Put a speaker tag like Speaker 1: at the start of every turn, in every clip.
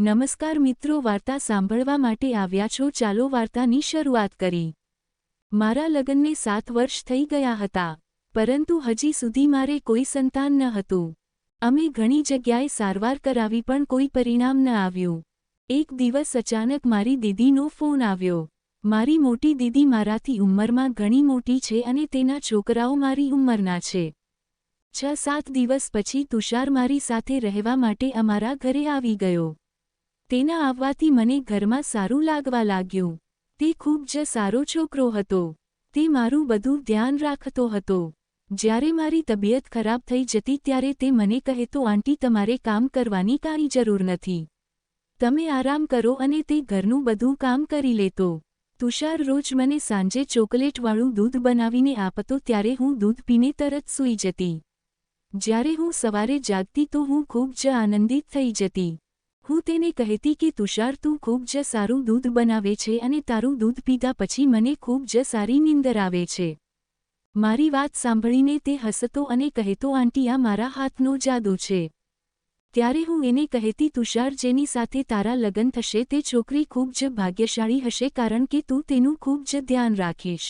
Speaker 1: નમસ્કાર મિત્રો, વાર્તા સાંભળવા માટે આવ્યા છો? ચાલો વાર્તાની શરૂઆત કરી। મારા લગ્નને 7 વર્ષ થઈ ગયા હતા, પરંતુ હજી સુધી મારે કોઈ સંતાન ન હતું। અમે ઘણી જગ્યાએ સારવાર કરાવી પણ કોઈ પરિણામ ન આવ્યું। એક દિવસ અચાનક મારી દીદીનો ફોન આવ્યો। મારી મોટી દીદી મારાથી ઉંમરમાં ઘણી મોટી છે અને તેના છોકરાઓ મારી ઉંમરના છે। 6-7 દિવસ પછી તુષાર મારી સાથે રહેવા માટે અમારા ઘરે આવી ગયો। તેના આવવાથી મને ઘરમાં સારું લાગવા લાગ્યું। તે ખૂબ જ સારો છોકરો હતો। તે મારું બધું ધ્યાન રાખતો હતો। જ્યારે મારી તબિયત ખરાબ થઈ જતી ત્યારે તે મને કહેતો, આંટી, તમારે કામ કરવાની કાંઈ જરૂર નથી, તમે આરામ કરો, અને તે ઘરનું બધું કામ કરી લેતો। તુષાર રોજ મને સાંજે ચોકલેટવાળું દૂધ બનાવીને આપતો, ત્યારે હું દૂધ પીને તરત સૂઈ જતી। જ્યારે હું સવારે જાગતી તો હું ખૂબ જ આનંદિત થઈ જતી। હું તેને કહેતી કે તુષાર, તું ખૂબ જ સારું દૂધ બનાવે છે અને તારું દૂધ પીધા પછી મને ખૂબ જ સારી નીંદર આવે છે। મારી વાત સાંભળીને તે હસતો અને કહેતો, આંટી, આ મારા હાથનો જાદુ છે। ત્યારે હું એને કહેતી, તુષાર, જેની સાથે તારા લગ્ન થશે તે છોકરી ખૂબ જ ભાગ્યશાળી હશે, કારણ કે તું તેનું ખૂબ જ ધ્યાન રાખીશ।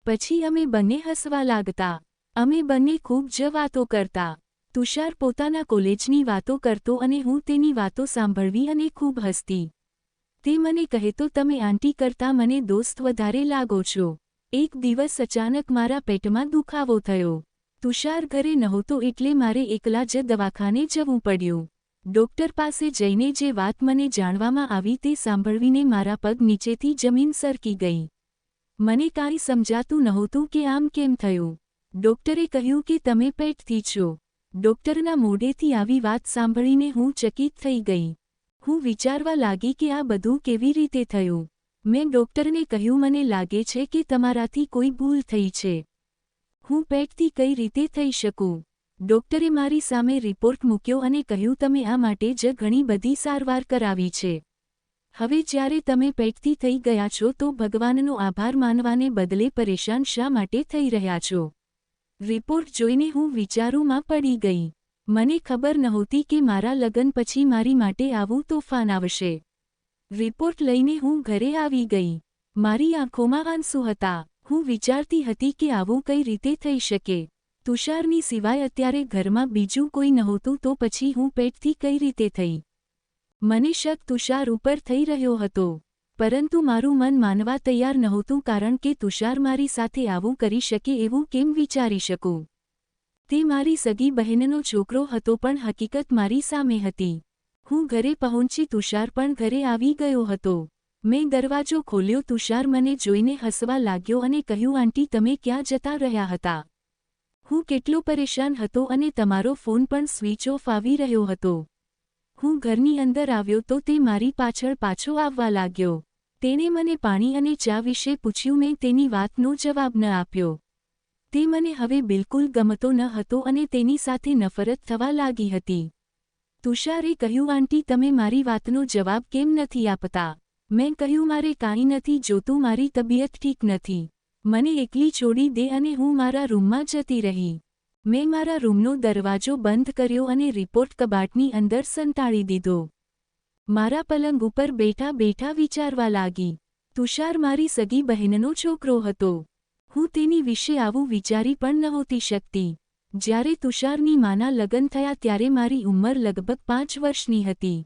Speaker 1: પછી અમે બંને હસવા લાગતા। અમે બંને ખૂબ જ વાતો કરતા। તુષાર પોતાના કોલેજની વાતો કરતો અને હું તેની વાતો સાંભળવી અને ખૂબ હસતી। તે મને કહેતો, તમે આંટી કરતાં મને દોસ્ત વધારે લાગો છો। એક દિવસ અચાનક મારા પેટમાં દુખાવો થયો। તુષાર ઘરે નહોતો એટલે મારે એકલા જ દવાખાને જવું પડ્યું। ડોક્ટર પાસે જઈને જે વાત મને જાણવામાં આવી તે સાંભળવીને મારા પગ નીચેથી જમીન સરકી ગઈ। મને કાંઈ સમજાતું નહોતું કે આમ કેમ થયું। ડોક્ટરે કહ્યું કે તમે પેટથી છો। ડોક્ટરના મોઢેથી આવી વાત સાંભળીને હું ચકિત થઈ ગઈ। હું વિચારવા લાગી કે આ બધું કેવી રીતે થયું। મેં ડોક્ટરને કહ્યું, મને લાગે છે કે તમારાથી કોઈ ભૂલ થઈ છે। હું પેટથી કઈ રીતે થઈ શકું? ડોક્ટરે મારી સામે રિપોર્ટ મૂક્યો અને કહ્યું, તમે આ માટે જ ઘણી બધી સારવાર કરાવી છે। હવે જ્યારે તમે પેટથી થઈ ગયા છો તો ભગવાનનો આભાર માનવાને બદલે પરેશાન શા માટે થઈ રહ્યા છો? રિપોર્ટ જોઈને હું વિચારોમાં પડી ગઈ। મને ખબર નહોતી કે મારા લગ્ન પછી મારી માટે આવું તોફાન આવશે। રિપોર્ટ લઈને હું ઘરે આવી ગઈ। મારી આંખોમાં આંસુ હતા। હું વિચારતી હતી કે આવું કઈ રીતે થઈ શકે। તુષારની સિવાય અત્યારે ઘરમાં બીજું કોઈ નહોતું તો પછી હું પેટથી કઈ રીતે થઈ? મને શક તુષાર ઉપર થઈ રહ્યો હતો, પરંતુ મારું મન માનવા તૈયાર નહોતું, કારણ કે તુષાર મારી સાથે આવું કરી શકે એવું કેમ વિચારી શકું? તે મારી સગી બહેનનો છોકરો હતો, પણ હકીકત મારી સામે હતી। હું ઘરે પહોંચી, તુષાર પણ ઘરે આવી ગયો હતો। મેં દરવાજો ખોલ્યો। તુષાર મને જોઈને હસવા લાગ્યો અને કહ્યું, આંટી, તમે ક્યાં જતા રહ્યા હતા? હું કેટલો પરેશાન હતો અને તમારો ફોન પણ સ્વિચ ઓફ આવી રહ્યો હતો। હું ઘરની અંદર આવ્યો તો તે મારી પાછળ પાછો આવવા લાગ્યો। તેણે મને પાણી અને ચા વિશે પૂછ્યું। મેં તેની વાતનો જવાબ ન આપ્યો। તે મને હવે બિલકુલ ગમતો ન હતો અને તેની સાથે નફરત થવા લાગી હતી। તુષારે કહ્યું, આંટી, તમે મારી વાતનો જવાબ કેમ નથી આપતા? મેં કહ્યું, મારે કાંઈ નથી જોતું, મારી તબિયત ઠીક નથી, મને એકલી છોડી દે, અને હું મારા રૂમમાં જતી રહી। મેં મારા રૂમનો દરવાજો બંધ કર્યો અને રિપોર્ટ કબાટની અંદર સંતાડી દીધો। મારા પલંગ ઉપર બેઠા બેઠા વિચારવા લાગી। તુષાર મારી સગી બહેનનો છોકરો હતો। હું તેની વિશે આવું વિચારી પણ નહોતી શકતી। જ્યારે તુષારની માના લગ્ન થયા ત્યારે મારી ઉંમર લગભગ 5 વર્ષની હતી।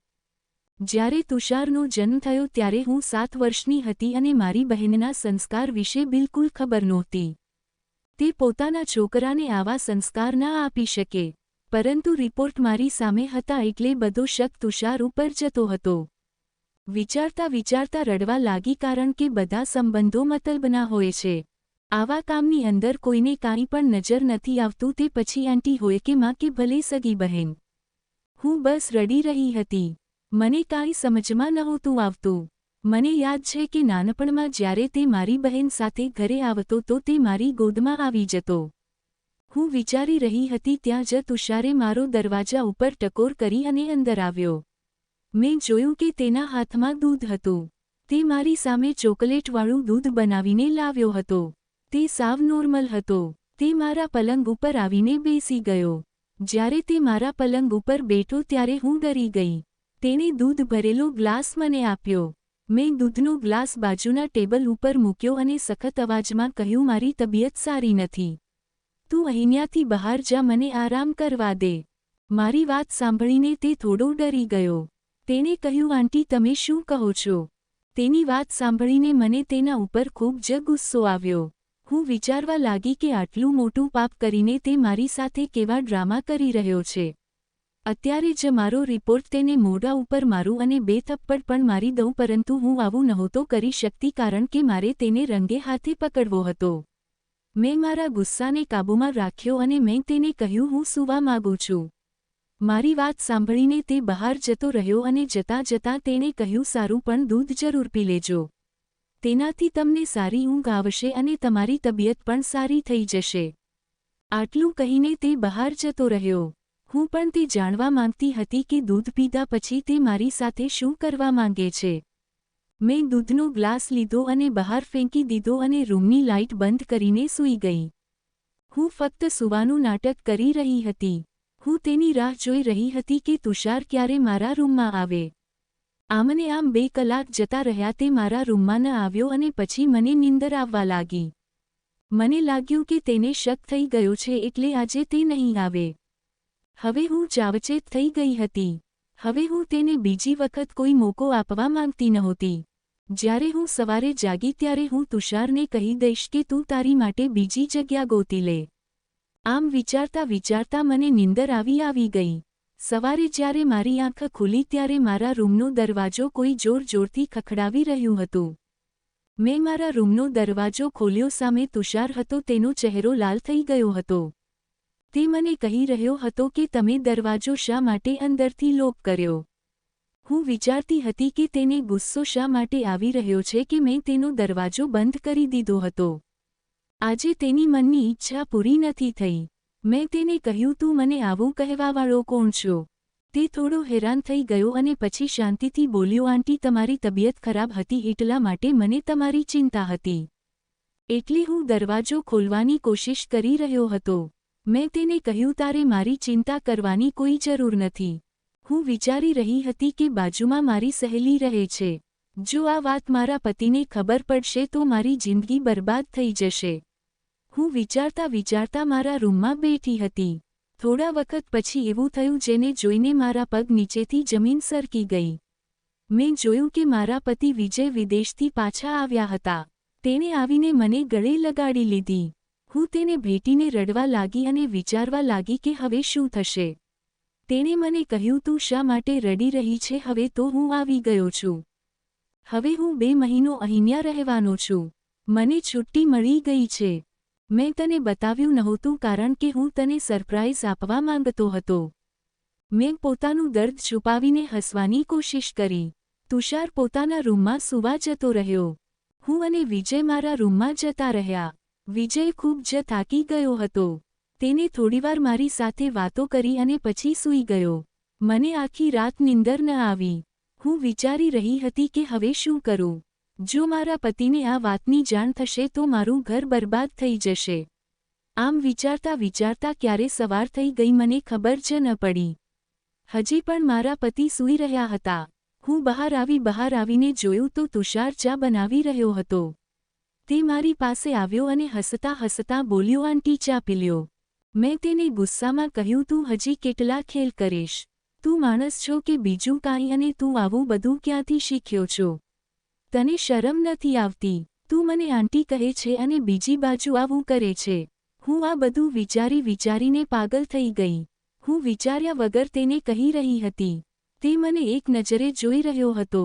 Speaker 1: જ્યારે તુષારનો જન્મ થયો ત્યારે હું 7 વર્ષની હતી અને મારી બહેનના સંસ્કાર વિશે બિલકુલ ખબર નહોતી। તે પોતાના છોકરાને આવા સંસ્કાર ના આપી શકે, પરંતુ રિપોર્ટ મારી સામે હતા એટલે બધો શક તુષાર ઉપર જતો હતો। વિચારતા વિચારતા રડવા લાગી, કારણ કે બધા સંબંધો મતલબના હોય છે। આવા કામની અંદર કોઈને કાંઈ પણ નજર નથી આવતું, તે પછી આંટી હોય કે માં કે ભલે સગી બહેન। હું બસ રડી રહી હતી। મને કાંઈ સમજમાં નહોતું આવતું। મને યાદ છે કે નાનપણમાં જ્યારે તે મારી બહેન સાથે ઘરે આવતો તો તે મારી ગોદમાં આવી જતો। હું વિચારી રહી હતી ત્યાં જ તુષારે મારો દરવાજા ઉપર ટકોર કરી અને અંદર આવ્યો। મેં જોયું કે તેના હાથમાં દૂધ હતું। તે મારી સામે ચોકલેટવાળું દૂધ બનાવીને લાવ્યો હતો। તે સાવ નોર્મલ હતો। તે મારા પલંગ ઉપર આવીને બેસી ગયો। જ્યારે તે મારા પલંગ ઉપર બેઠો ત્યારે હું ડરી ગઈ। તેણે દૂધ ભરેલો ગ્લાસ મને આપ્યો. મેં દૂધનો ગ્લાસ બાજુના ટેબલ ઉપર મૂક્યો અને સખત અવાજમાં કહ્યું, મારી તબિયત સારી નથી. તું અહીંયાથી બહાર જા, મને આરામ કરવા દે. મારી વાત સાંભળીને તે થોડો ડરી ગયો. તેણે કહ્યું, આંટી તમે શું કહો છો? તેની વાત સાંભળીને મને તેના ઉપર ખૂબ જ ગુસ્સો આવ્યો. હું વિચારવા લાગી કે આટલું મોટું પાપ કરીને તે મારી સાથે કેવા ડ્રામા કરી રહ્યો છે. અત્યારે જ મારો રિપોર્ટ તેને મોઢા ઉપર મારું અને 2 થપ્પડ પણ મારી દઉં, પરંતુ હું આવું નહોતો કરી શકતી કારણ કે મારે તેને રંગે હાથે પકડવો હતો. મેં મારા ગુસ્સાને કાબૂમાં રાખ્યો અને મેં તેને કહ્યું, હું સૂવા માંગુ છું. મારી વાત સાંભળીને તે બહાર જતો રહ્યો અને જતાં જતાં તેણે કહ્યું, સારું, પણ દૂધ જરૂર પી લેજો. તેનાથી તમને સારી ઊંઘ આવશે અને તમારી તબિયત પણ સારી થઈ જશે. આટલું કહીને તે બહાર જતો રહ્યો. હું પણ તે જાણવા માંગતી હતી કે દૂધ પીધા પછી તે મારી સાથે શું કરવા માંગે છે. મેં દૂધનો ગ્લાસ લીધો અને બહાર ફેંકી દીધો અને રૂમની લાઇટ બંધ કરીને સૂઈ ગઈ. હું ફક્ત સૂવાનું નાટક કરી રહી હતી. હું તેની રાહ જોઈ રહી હતી કે તુષાર ક્યારે મારા રૂમમાં આવે. આમને આમ 2 કલાક જતા રહ્યા, તે મારા રૂમમાં ન આવ્યો અને પછી મને નીંદર આવવા લાગી. મને લાગ્યું કે તેને શક થઈ ગયો છે એટલે આજે તે નહીં આવે. હવે હું ચાવચેત થઈ ગઈ હતી. હવે હું તેને બીજી વખત કોઈ મોકો આપવા માંગતી નહોતી. જ્યારે હું સવારે જાગી ત્યારે હું તુષારને કહી દઈશ કે તું તારી માટે બીજી જગ્યા ગોતી લે. આમ વિચારતા વિચારતા મને નીંદર આવી ગઈ. સવારે જ્યારે મારી આંખ ખુલી ત્યારે મારા રૂમનો દરવાજો કોઈ જોરથી ખખડાવી રહ્યું હતું. મેં મારા રૂમનો દરવાજો ખોલ્યો. સામે તુષાર હતો. તેનો ચહેરો લાલ થઈ ગયો હતો. તે મને કહી રહ્યો હતો કે તમે દરવાજો શા માટે અંદરથી લોક કર્યો. હું વિચારતી હતી કે તેને ગુસ્સો શા માટે આવી રહ્યો છે કે મેં તેનો દરવાજો બંધ કરી દીધો હતો. આજે તેની મનની ઈચ્છા પૂરી નથી થઈ. મેં તેને કહ્યું, તું મને આવું કહેવાવાળો કોણ છો? તે થોડો હેરાન થઈ ગયો અને પછી શાંતિથી બોલ્યો, આંટી તમારી તબિયત ખરાબ હતી એટલા માટે મને તમારી ચિંતા હતી. એટલે હું દરવાજો ખોલવાની કોશિશ કરી રહ્યો હતો. મેં તેને કહ્યું, તારે મારી ચિંતા કરવાની કોઈ જરૂર નથી. હું વિચારી રહી હતી કે બાજુમાં મારી સહેલી રહે છે. જો આ વાત મારા પતિને ખબર પડશે તો મારી જિંદગી બરબાદ થઈ જશે. હું વિચારતા વિચારતા મારા રૂમમાં બેઠી હતી. થોડા વખત પછી એવું થયું જેને જોઈને મારા પગ નીચેથી જમીન સરકી ગઈ. મેં જોયું કે મારા પતિ વિજય વિદેશથી પાછા આવ્યા હતા. તેણે આવીને મને ગળે લગાડી લીધી. હું તેને ભેટીને રડવા લાગી અને વિચારવા લાગી કે હવે શું થશે. તેણે મને કહ્યું, તું શા માટે રડી રહી છે? હવે તો હું આવી ગયો છું. હવે હું 2 મહિનો અહીંયા રહેવાનો છું. મને છુટ્ટી મળી ગઈ છે. મેં તને બતાવ્યું નહોતું કારણ કે હું તને સરપ્રાઇઝ આપવા માંગતો હતો. મેં પોતાનું દર્દ છુપાવીને હસવાની કોશિશ કરી. તુષાર પોતાના રૂમમાં સૂવા જતો રહ્યો. હું અને વિજય મારા રૂમમાં જતા રહ્યા. વિજય ખૂબ જ થાકી ગયો હતો. તેને થોડીવાર મારી સાથે વાતો કરી અને પછી સૂઈ ગયો. મને આખી રાત નીંદર ન આવી. હું વિચારી રહી હતી કે હવે શું કરું. જો મારા પતિને આ વાતની જાણ થશે તો મારું ઘર બરબાદ થઈ જશે. આમ વિચારતા વિચારતા ક્યારે સવાર થઈ ગઈ મને ખબર જ ન પડી. હજી પણ મારા પતિ સૂઈ રહ્યા હતા. હું બહાર આવીને જોયું તો તુષાર ચા બનાવી રહ્યો હતો. તે મારી પાસે આવ્યો અને હસતા હસતા બોલ્યો, આંટી ચા પી લ્યો. મેં તેને ગુસ્સામાં કહ્યું, તું હજી કેટલા ખેલ કરીશ? તું માણસ છો કે બીજું કાંઈ? અને તું આવું બધું ક્યાંથી શીખ્યો છો? તને શરમ નથી આવતી? તું મને આંટી કહે છે અને બીજી બાજુ આવું કરે છે. હું આ બધું વિચારીને પાગલ થઈ ગઈ. હું વિચાર્યા વગર તેને કહી રહી હતી. તે મને એક નજરે જોઈ રહ્યો હતો.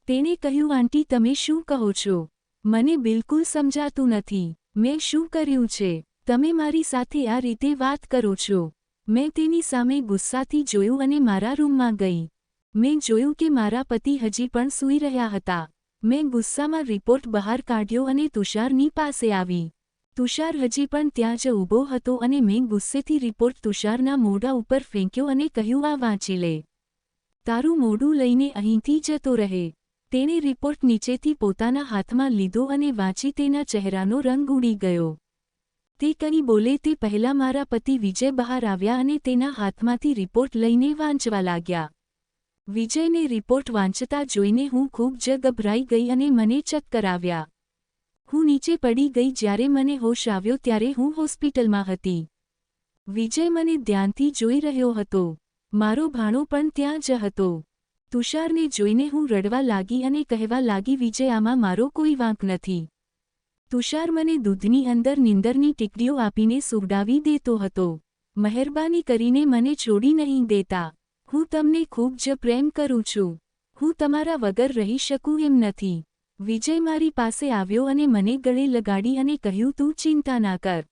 Speaker 1: તેણે કહ્યું, આંટી તમે શું કહો છો? મને બિલકુલ સમજાતું નથી. મેં શું કર્યું છે? તમે મારી સાથે આ રીતે વાત કરો છો? મેં તેની સામે ગુસ્સાથી જોયું અને મારા રૂમમાં ગઈ. મેં જોયું કે મારા પતિ હજી પણ સૂઈ રહ્યા હતા. મેં ગુસ્સામાં રિપોર્ટ બહાર કાઢ્યો અને તુષારની પાસે આવી. તુષાર હજી પણ ત્યાં જ ઊભો હતો અને મેં ગુસ્સેથી રિપોર્ટ તુષારના મોઢા ઉપર ફેંક્યો અને કહ્યું, આ વાંચી લે. તારું મોઢું લઈને અહીંથી જતો રહે. તેણે રિપોર્ટ નીચેથી પોતાના હાથમાં લીધો અને વાંચી તેના ચહેરાનો રંગ ઉડી ગયો. તે કંઈ બોલે તે પહેલાં મારા પતિ વિજય બહાર આવ્યા અને તેના હાથમાંથી રિપોર્ટ લઈને વાંચવા લાગ્યા. વિજયને રિપોર્ટ વાંચતા જોઈને હું ખૂબ જ ગભરાઈ ગઈ અને મને ચક્કર આવ્યા. હું નીચે પડી ગઈ. જ્યારે મને હોશ આવ્યો ત્યારે હું હોસ્પિટલમાં હતી. વિજય મને ધ્યાનથી જોઈ રહ્યો હતો. મારો ભાણો પણ ત્યાં જ હતો. તુષારને જોઈને હું રડવા લાગી અને કહેવા લાગી, વિજય, આમાં મારો કોઈ વાંક નથી. તુષાર મને દૂધની અંદર નીંદરની ટીકડીઓ આપીને સુવડાવી દેતો હતો. મહેરબાની કરીને મને છોડી નહીં દેતા. હું તમને ખૂબ જ પ્રેમ કરું છું. હું તમારા વગર રહી શકું એમ નથી. વિજય મારી પાસે આવ્યો અને મને ગળે લગાડી અને કહ્યું, તું ચિંતા ના કર.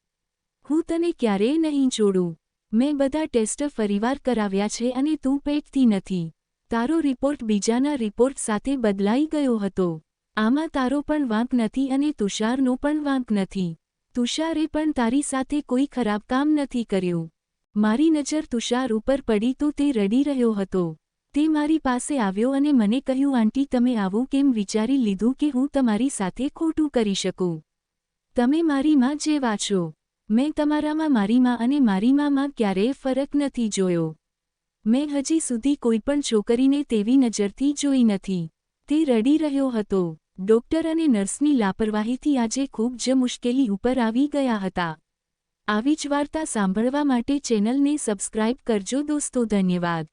Speaker 1: હું તને ક્યારેય નહીં છોડું. મેં બધા ટેસ્ટ ફરીવાર કરાવ્યા છે અને તું પેટતી નથી. તારો રિપોર્ટ બીજાના રિપોર્ટ સાથે બદલાઈ ગયો હતો. આમાં તારો પણ વાંક નથી અને તુષારનો પણ વાંક નથી. તુષારે પણ તારી સાથે કોઈ ખરાબ કામ નથી કર્યું. મારી નજર તુષાર ઉપર પડી તો તે રડી રહ્યો હતો. તે મારી પાસે આવ્યો અને મને કહ્યું, આંટી, તમે આવું કેમ વિચારી લીધું કે હું તમારી સાથે ખોટું કરી શકું? તમે મારી માં જેવા છો. મેં તમારામાં મારી માં અને મારી માં ક્યારેય ફરક નથી જોયો. મેં હજી સુધી કોઈપણ છોકરીને તેવી નજરથી જોઈ નથી. તે રડી રહ્યો હતો. ડોક્ટર અને નર્સની લાપરવાહીથી આજે ખૂબ જ મુશ્કેલી ઉપર આવી ગયા હતા. આવી જ વાર્તા સાંભળવા માટે ચેનલને સબસ્ક્રાઇબ કરજો દોસ્તો. ધન્યવાદ.